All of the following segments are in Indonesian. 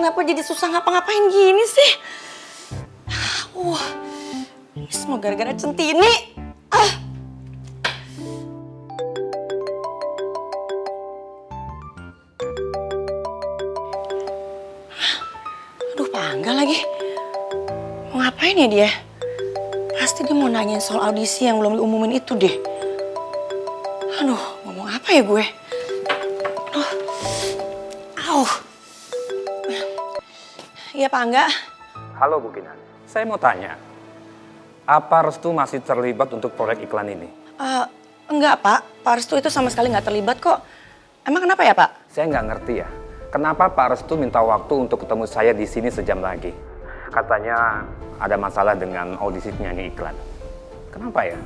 kenapa jadi susah ngapa-ngapain gini sih? Ini semua gara-gara Centini. Aduh, Pak Angga lagi. Mau ngapain ya dia? Pasti dia mau nanyain soal audisi yang belum diumumin itu deh. Aduh, ngomong apa ya gue? Iya Pak Angga. Halo Bu Kinan, saya mau tanya, apa Restu masih terlibat untuk proyek iklan ini? Enggak Pak, Pak Restu itu sama sekali nggak terlibat kok. Emang kenapa ya Pak? Saya nggak ngerti ya, kenapa Pak Restu minta waktu untuk ketemu saya di sini sejam lagi? Katanya ada masalah dengan audisi nyanyi iklan. Kenapa ya?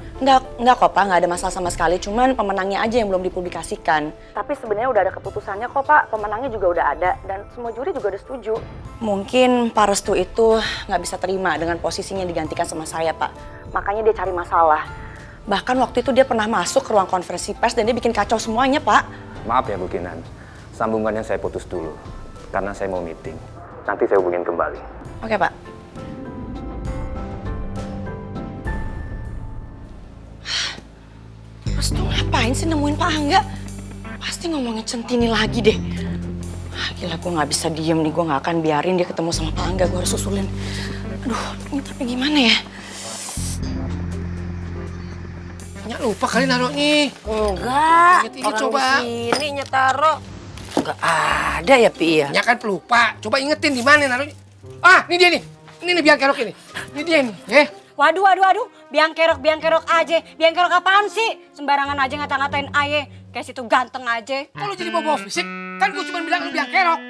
Enggak kok Pak, nggak ada masalah sama sekali. Cuman pemenangnya aja yang belum dipublikasikan. Tapi sebenarnya udah ada keputusannya kok Pak. Pemenangnya juga udah ada dan semua juri juga udah setuju. Mungkin Pak Restu itu nggak bisa terima dengan posisinya digantikan sama saya Pak. Makanya dia cari masalah. Bahkan waktu itu dia pernah masuk ke ruang konferensi pers dan dia bikin kacau semuanya Pak. Maaf ya Bu Kinan, sambungannya saya putus dulu. Karena saya mau meeting. Nanti saya hubungin kembali. Oke Pak. Restu ngapain sih nemuin Pak Angga? Pasti ngomongin Centini lagi deh. Gila, gue gak bisa diem nih. Gue gak akan biarin dia ketemu sama Pak Angga. Gue harus susulin. Aduh, ini tapi gimana ya? Nyak lupa kali naruhnya. Enggak, Ingat-ingat orang coba. di sini nyetaro. Enggak ada ya, Pi ya? Nyak kan pelupa. Coba ingetin di mana naruhnya. Ah, ini dia nih. Ini nih biang kerok ini. Ini dia nih. Waduh. Biang kerok aja. Biang kerok apaan sih? Sembarangan aja ngata-ngatain aye. Kayak situ ganteng aja. Kok lu jadi bawa fisik? Kan gue cuma bilang lu biang kerok.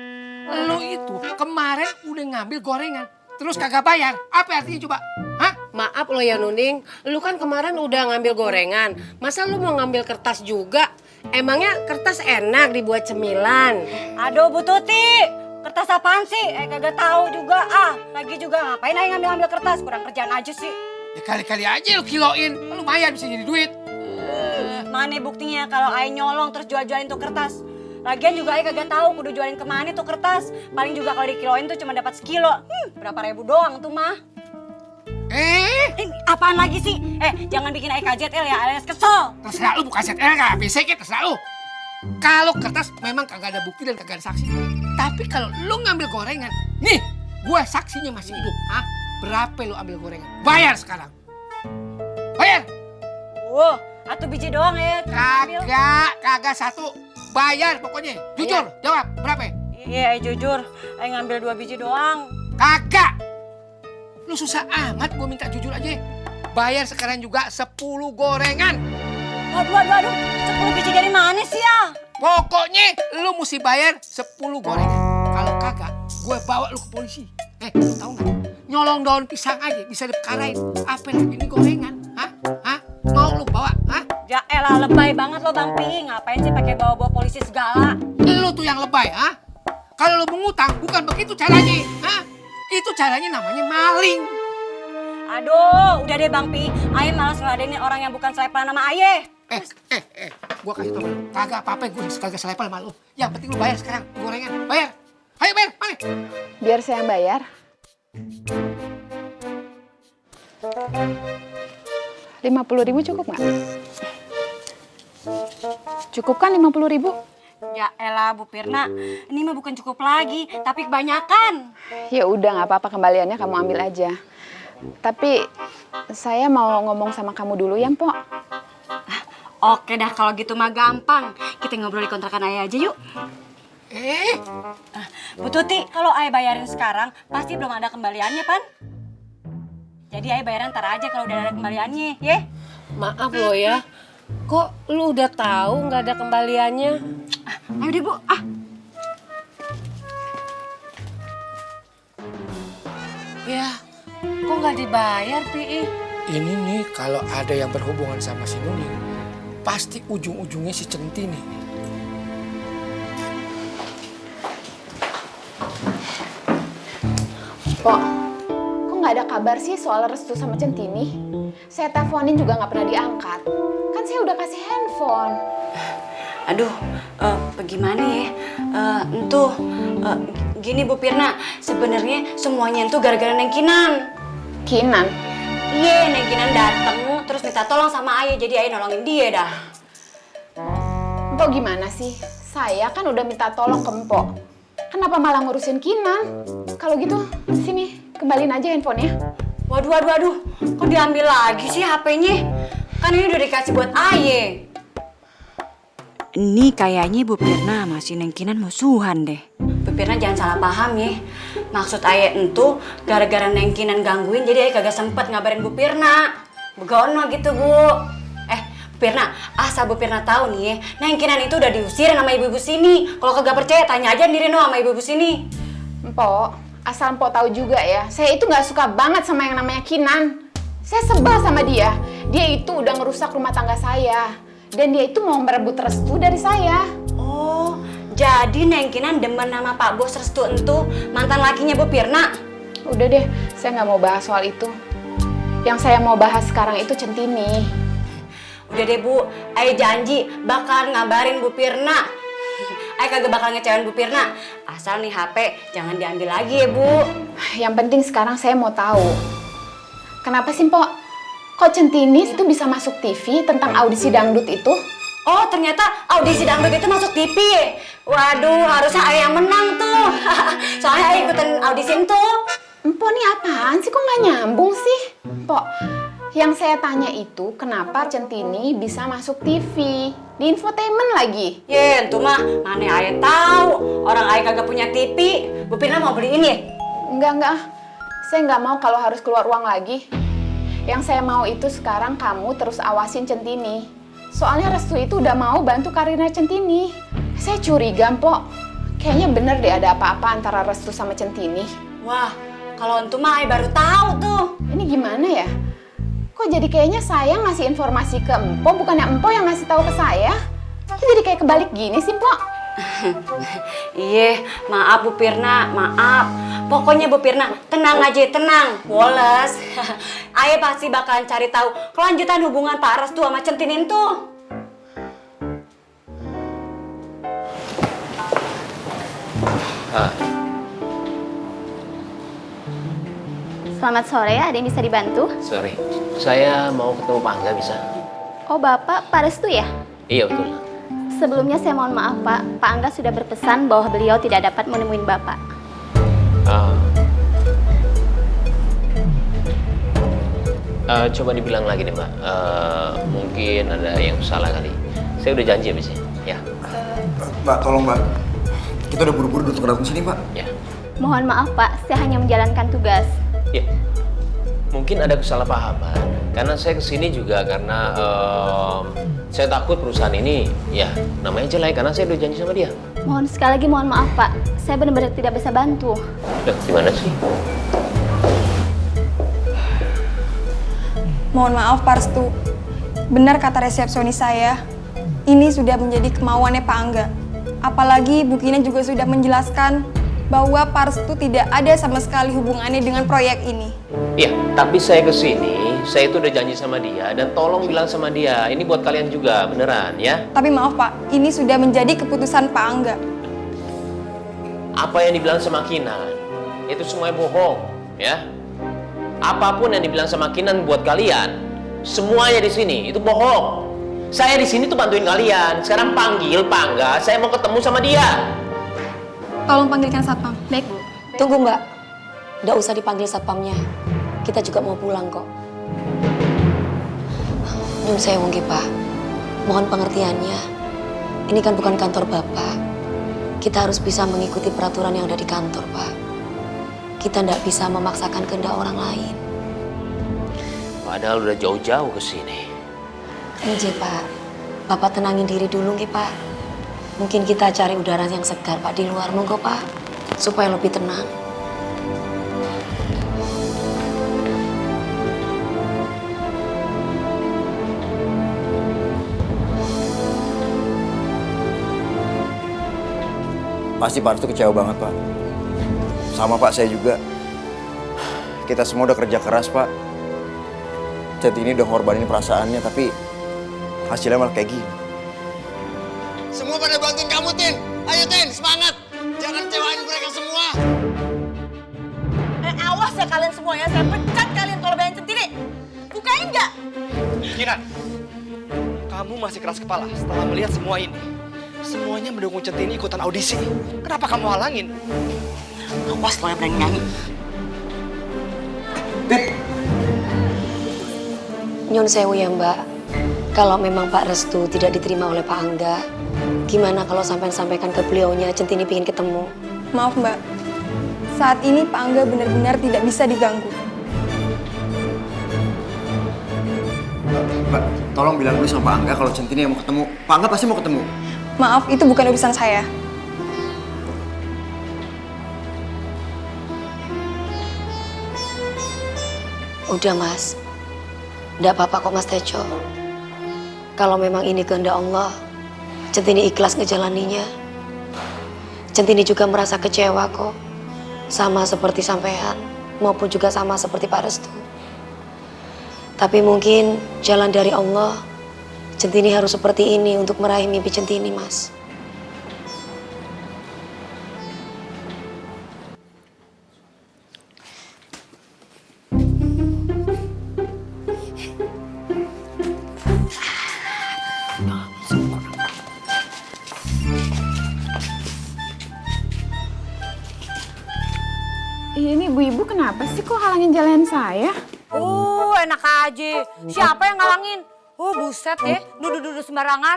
Lu itu kemarin udah ngambil gorengan. Terus kagak bayar. Apa artinya coba? Hah? Maaf lo ya Nuning, lu kan kemarin udah ngambil gorengan. Masa lu mau ngambil kertas juga? Emangnya kertas enak dibuat cemilan? Aduh Bu Tuti, kertas apaan sih? Kagak tahu juga Lagi juga ngapain aye ngambil kertas? Kurang kerjaan aja sih. Ya kali-kali aja lu kiloin. Lumayan bisa jadi duit. Mana buktinya kalau aye nyolong terus jual-jualin tuh kertas? Lagian juga aye kagak tahu kudu jualin kemana tuh kertas. Paling juga kalau dikiloin tuh cuma dapat sekilo. Berapa ribu doang tuh mah. Apaan lagi sih? Jangan bikin aye KZL ya, alias kesel. Terserah lu bukan ZL kan, fisik ya terserah lu. Kalau kertas memang kagak ada bukti dan kagak ada saksi. Tapi kalau lu ngambil gorengan, nih, gue saksinya masih hidup. Hah? Berapa lu ambil gorengan? Bayar sekarang. Bayar. Atau biji doang ya. Kagak satu. Bayar pokoknya. Jujur, jawab. Berapa? Iya, jujur. Aye ngambil 2 biji doang. Kagak. Lu susah amat gue minta jujur aja. Bayar sekarang juga 10 gorengan. Waduh. 10 biji dari mana sih ya? Pokoknya lu mesti bayar 10 gorengan. Kalau kagak, gue bawa lu ke polisi. Lu tahu nggak? Nyolong daun pisang aja bisa dipekarain. Apa lagi ini gorengan? Hah? Mau lu bawa? Hah? Ya elah, lebay banget lo Bang Pi. Ngapain sih pakai bawa-bawa polisi segala? Lu tuh yang lebay, ha? Kalau lu mengutang bukan begitu caranya, ha? Itu caranya namanya maling. Aduh, udah deh Bang Pi. Aye malas ngeladenin orang yang bukan selepan nama Aye. Gua kasih tau lu, kagak apa-apa gue kagak selepal sama lu. Yang penting lu bayar sekarang gorengan. Bayar. Ayo bayar, mana? Biar saya yang bayar. 50.000 cukup nggak? Cukup kan 50.000? Ya elah Bu Pirna, ini mah bukan cukup lagi, tapi kebanyakan. Ya udah nggak apa-apa, kembaliannya kamu ambil aja. Tapi saya mau ngomong sama kamu dulu ya, Mpok. Oke dah, kalau gitu mah gampang. Kita ngobrol di kontrakan Ayah aja yuk. Bu Tuti, kalau Ayah bayarin sekarang, pasti belum ada kembaliannya, Pan. Jadi Ayah bayaran ntar aja kalau udah ada kembaliannya, ya? Maaf lo ya, kok lu udah tahu nggak ada kembaliannya? Ayo deh Bu, Ya, kok nggak dibayar, Pi? Ini nih kalau ada yang berhubungan sama si Nuning, pasti ujung-ujungnya si Centini. Pok, kok nggak ada kabar sih soal Restu sama Centini? Saya teleponin juga nggak pernah diangkat. Kan saya udah kasih handphone. Aduh, bagaimana ya? Gini Bu Pirna, sebenarnya semuanya itu gara-gara Neng Kinan. Kinan? Iya, Neng Kinan dateng terus minta tolong sama ayah, jadi ayah nolongin dia dah. Empok gimana sih? Saya kan udah minta tolong ke Empok. Kenapa malah ngurusin Kinan? Kalau gitu, sini, kembaliin aja handphonenya. Waduh, kok diambil lagi sih HP-nya? Kan ini udah dikasih buat ayah. Ini kayaknya Bu Pirna masih Neng Kinan musuhan deh. Bu Pirna jangan salah paham ya. Maksud ayah itu gara-gara Neng Kinan gangguin jadi ayah kagak sempet ngabarin Bu Pirna. Begono gitu Bu. Bu Pirna, asal Bu Pirna tahu nih ya, Neng Kinan itu udah diusir sama ibu-ibu sini. Kalau kagak percaya tanya aja Nirino sama ibu-ibu sini. Empok, asal Empok tahu juga ya, saya itu nggak suka banget sama yang namanya Kinan. Saya sebel sama dia. Dia itu udah ngerusak rumah tangga saya. Dan dia itu mau merebut restu dari saya. Oh, jadi Neng Kinan demen sama Pak Bos Restu entu, mantan lakinya Bu Pirna. Udah deh, saya nggak mau bahas soal itu. Yang saya mau bahas sekarang itu Centini. Udah deh Bu, ayah janji bakal ngabarin Bu Pirna. Ayah kagak bakal ngecewain Bu Pirna. Asal nih HP jangan diambil lagi ya Bu. Yang penting sekarang saya mau tahu. Kenapa sih, Mpok? Kok Centini itu bisa masuk TV tentang audisi dangdut itu? Oh, ternyata audisi dangdut itu masuk TV. Waduh, harusnya ayah yang menang tuh. Soalnya ayah ikutan audisi tuh. Mpok nih apaan sih? Kok nggak nyambung sih? Mpok, yang saya tanya itu kenapa Centini bisa masuk TV? Di infotainment lagi. Ye, entu mah mana ayah tahu. Orang ayah kagak punya TV. Bu Pirna mau beliin ya? Enggak. Saya nggak mau kalau harus keluar uang lagi. Yang saya mau itu sekarang kamu terus awasin Centini. Soalnya Restu itu udah mau bantu karirnya Centini. Saya curiga, Mpok. Kayaknya bener deh ada apa-apa antara Restu sama Centini. Wah, kalau entu mah ayah baru tahu tuh. Ini gimana ya? Kok jadi kayaknya saya ngasih informasi ke Empok, bukannya Empok yang ngasih tahu ke saya? Kok jadi kayak kebalik gini sih, Mpok? Iya, maaf Bu Pirna, maaf. Pokoknya Bu Pirna, tenang aja, tenang. Woles. Ayah pasti bakalan cari tahu kelanjutan hubungan Pak Restu sama Centinin tuh. Selamat sore, ada yang bisa dibantu? Sorry, saya mau ketemu Pak Angga bisa? Oh Bapak, Pak Restu ya? Iya betul. Sebelumnya saya mohon maaf Pak, Pak Angga sudah berpesan bahwa beliau tidak dapat menemuin Bapak. Coba dibilang lagi deh Mbak, mungkin ada yang salah kali. Saya udah janji habis ya. Mbak, tolong Mbak. Kita udah buru-buru untuk datang sini, Pak. Ya. Mohon maaf Pak, saya hanya menjalankan tugas. Ya. Mungkin ada kesalahpahaman. Karena saya kesini juga karena saya takut perusahaan ini ya namanya jelek karena saya udah janji sama dia. Mohon sekali lagi mohon maaf Pak, saya benar-benar tidak bisa bantu. Loh, gimana sih? Mohon maaf Pak Restu, benar kata resepsionis saya, ini sudah menjadi kemauannya Pak Angga. Apalagi Bu Kina juga sudah menjelaskan bahwa Pak Restu tidak ada sama sekali hubungannya dengan proyek ini. Iya, tapi saya kesini, saya itu udah janji sama dia dan tolong bilang sama dia, ini buat kalian juga, beneran ya. Tapi maaf Pak, ini sudah menjadi keputusan Pak Angga. Apa yang dibilang sama Kinan, itu semuanya bohong ya. Apapun yang dibilang sama Kinan buat kalian, semuanya di sini itu bohong. Saya di sini tuh bantuin kalian. Sekarang panggil Pak Angga, saya mau ketemu sama dia. Tolong panggilkan satpam. Baik, tunggu Mbak. Nggak usah dipanggil satpamnya. Kita juga mau pulang kok. Nyun sewu nggih, Pak. Mohon pengertiannya. Ini kan bukan kantor Bapak. Kita harus bisa mengikuti peraturan yang ada di kantor, Pak. Kita nggak bisa memaksakan kehendak orang lain. Padahal udah jauh-jauh ke sini. Iya, Pak. Bapak tenangin diri dulu nggih, Pak. Mungkin kita cari udara yang segar, Pak, di luar. Monggo, Pak. Supaya lebih tenang. Pasti Pak Restu kecewa banget, Pak. Sama Pak, saya juga. Kita semua udah kerja keras, Pak. Centini udah ngorbanin perasaannya, tapi hasilnya malah kayak gini. Semua pada bantuin kamu, Tin. Ayo, Tin, semangat. Jangan cewain mereka semua. Kinan, kamu masih keras kepala setelah melihat semua ini. Semuanya mendukung Centini ikutan audisi. Kenapa kamu halangin? Awas lo yang berani nyanyi. Nyon sewu ya Mbak, kalau memang Pak Restu tidak diterima oleh Pak Angga, gimana kalau sampai sampaikan ke beliaunya Centini pengen ketemu? Maaf Mbak, saat ini Pak Angga benar-benar tidak bisa diganggu. Mbak, tolong bilang dulu sama Pak Angga kalau Centini yang mau ketemu. Pak Angga pasti mau ketemu. Maaf, itu bukan urusan saya. Udah Mas, nggak apa-apa kok Mas Tejo. Kalau memang ini kehendak Allah, Centini ikhlas ngejalaninya. Centini juga merasa kecewa kok, sama seperti sampean, maupun juga sama seperti Pak Restu. Tapi mungkin jalan dari Allah, Centini harus seperti ini untuk meraih mimpi Centini, Mas. Ini ibu-ibu kenapa sih kok halangin jalan saya? Enak aja. Siapa yang ngalangin? Buset ya, duduk-duduk sembarangan.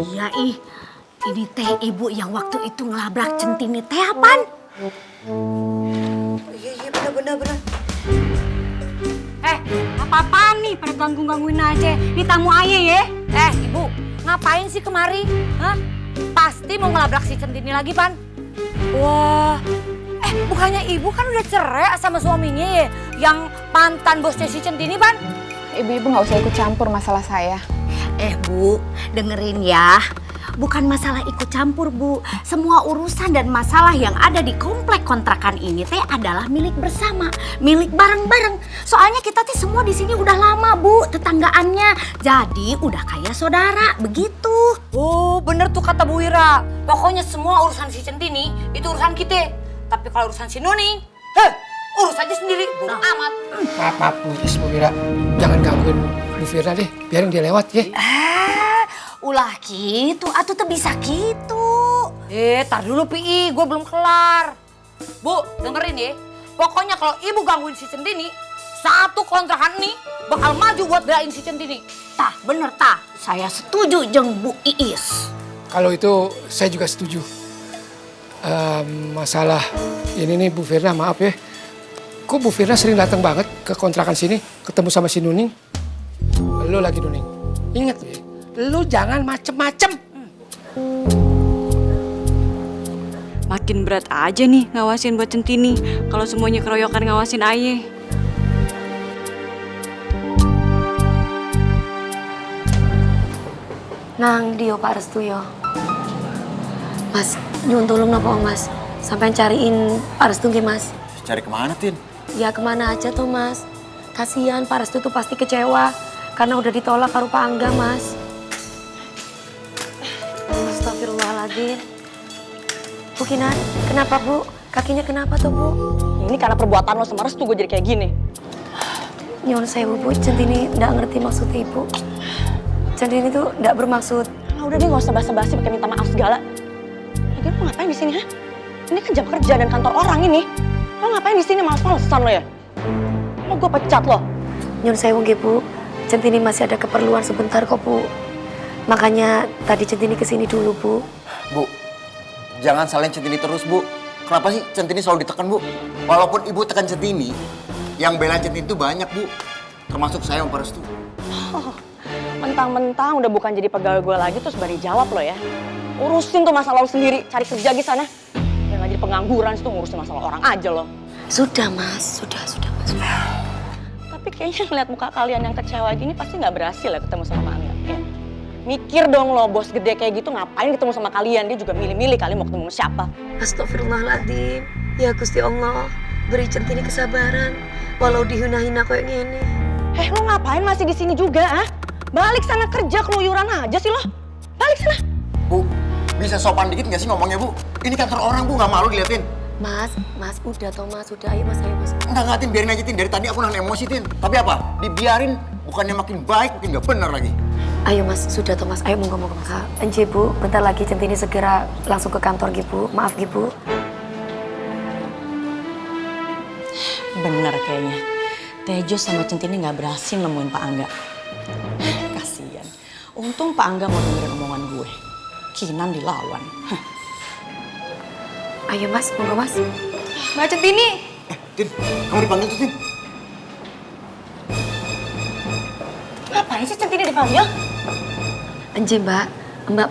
Iya ini teh ibu yang waktu itu ngelabrak Centini teh apaan? Iya bener. Apa-apaan nih pada gangguin aja. Ini tamu ayah ya. Ibu, ngapain sih kemari? Hah? Pasti mau ngelabrak si Centini lagi, Pan. Wah, bukannya ibu kan udah cerai sama suaminya ya? Yang mantan bosnya si Centini, Pan? Ibu-ibu nggak usah ikut campur masalah saya. Bu, dengerin ya. Bukan masalah ikut campur, Bu. Semua urusan dan masalah yang ada di komplek kontrakan ini teh adalah milik bersama, milik bareng-bareng. Soalnya kita teh semua di sini udah lama, Bu, tetanggaannya. Jadi udah kayak saudara, begitu. Bener tuh kata Bu Wira. Pokoknya semua urusan si Centini itu urusan kita. Tapi kalau urusan si Nuning, urus aja sendiri, bodo amat. Maaf Bu Wira, jangan gangguin Bu Firna deh, biarin dia lewat ya. Ulah gitu, atuh tuh bisa gitu. Tar dulu Pi, gue belum kelar. Bu, dengerin ya. Pokoknya kalau ibu gangguin si Centini, satu kontrakan ini bakal maju buat belain si Centini. Tah, bener tah. Saya setuju jeung Bu Iis. Kalau itu saya juga setuju. Masalah ini nih Bu Firna, maaf ya. Kok Bu Firna sering datang banget ke kontrakan sini, ketemu sama si Nuning? Lu lagi Nuning, ingat ya, lu jangan macem-macem. Makin berat aja nih ngawasin buat Centini kalau semuanya keroyokan ngawasin Aye. Nang Dio Pak Restu yo. Mas, nyuwun tolong napa Mas? Sampai cariin Pak Restu nggih Mas. Cari kemana, Tin? Ya kemana aja tuh Mas. Kasihan Pak Restu tuh pasti kecewa karena udah ditolak karo Pak Angga Mas. Astagfirullahaladzim. Bu Kinan, kenapa Bu? Kakinya kenapa tuh Bu? Ini karena perbuatan lo sama Restu gue jadi kayak gini. Nyuwun sewu Bu, Centini nggak ngerti maksud Ibu. Centini tuh nggak bermaksud. Nah udah deh gak usah basa-basi pakai minta maaf segala. Lagian lo ngapain di sini ha? Ini kan jam kerja dan kantor orang ini. Lo ngapain di sini males-malesan lo ya? Mau gue pecat lo? Nyuwun sewu nggih Bu, Centini masih ada keperluan sebentar kok Bu. Makanya tadi Centini kesini dulu Bu. Bu, jangan salahin Centini terus, Bu. Kenapa sih Centini selalu ditekan, Bu? Walaupun Ibu tekan Centini, yang belain Centini itu banyak, Bu. Termasuk saya sama Pak Restu. Mentang-mentang udah bukan jadi pegawai gue lagi terus bari jawab lo ya. Urusin tuh masalah lo sendiri, cari kerja di sana. Yang gak jadi pengangguran tuh ngurusin masalah orang aja lo. Sudah Mas, sudah Mas. Tapi kayaknya ngeliat muka kalian yang kecewa gini pasti nggak berhasil ya ketemu sama Angga. Ya. Mikir dong lo, bos gede kayak gitu ngapain ketemu sama kalian? Dia juga milih-milih kali mau ketemu sama siapa. Astagfirullahaladzim. Ya Gusti Allah, beri Centini kesabaran walau dihina-hina kayak gini. Lo ngapain masih di sini juga, ah? Balik sana kerja, keluyuran aja sih lo. Balik sana. Bu, bisa sopan dikit nggak sih ngomongnya, Bu? Ini kantor orang, Bu, nggak malu diliatin. Mas, udah toh Mas, udah ayo Mas. Enggak, Tin, biarin aja, Tin. Dari tadi aku nahan emosi, Tin. Tapi apa? Dibiarin, Bukannya makin baik, makin nggak benar lagi. Ayo mas, sudah toh mas, ayo monggo. Enci bu, bentar lagi Centini segera langsung ke kantor gitu. Maaf gitu. Bener kayaknya. Tejo sama Centini nggak berhasil nemuin Pak Angga. Kasian. Untung Pak Angga mau dengerin omongan gue. Kinan dilawan. Ayo mas, monggo mas. Mbak Centini. Tin, kamu dipanggil tuh, Tin. Ngapain sih Centini dipanggil? Enci mbak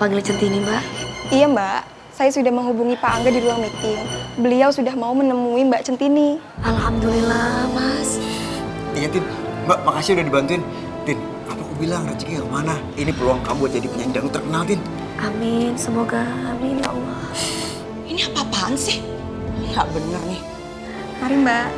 panggil Centini mbak. Iya mbak, saya sudah menghubungi Pak Angga di ruang meeting. Beliau sudah mau menemui Mbak Centini. Alhamdulillah mas. Iya, Tin. Mbak, makasih udah dibantuin. Tin, apa aku bilang rezeki yang mana? Ini peluang kamu buat jadi penyanyi dangdut terkenal, Tin. Amin, semoga amin ya Allah. Ini apa-apaan sih? Nggak bener nih. Mari mbak.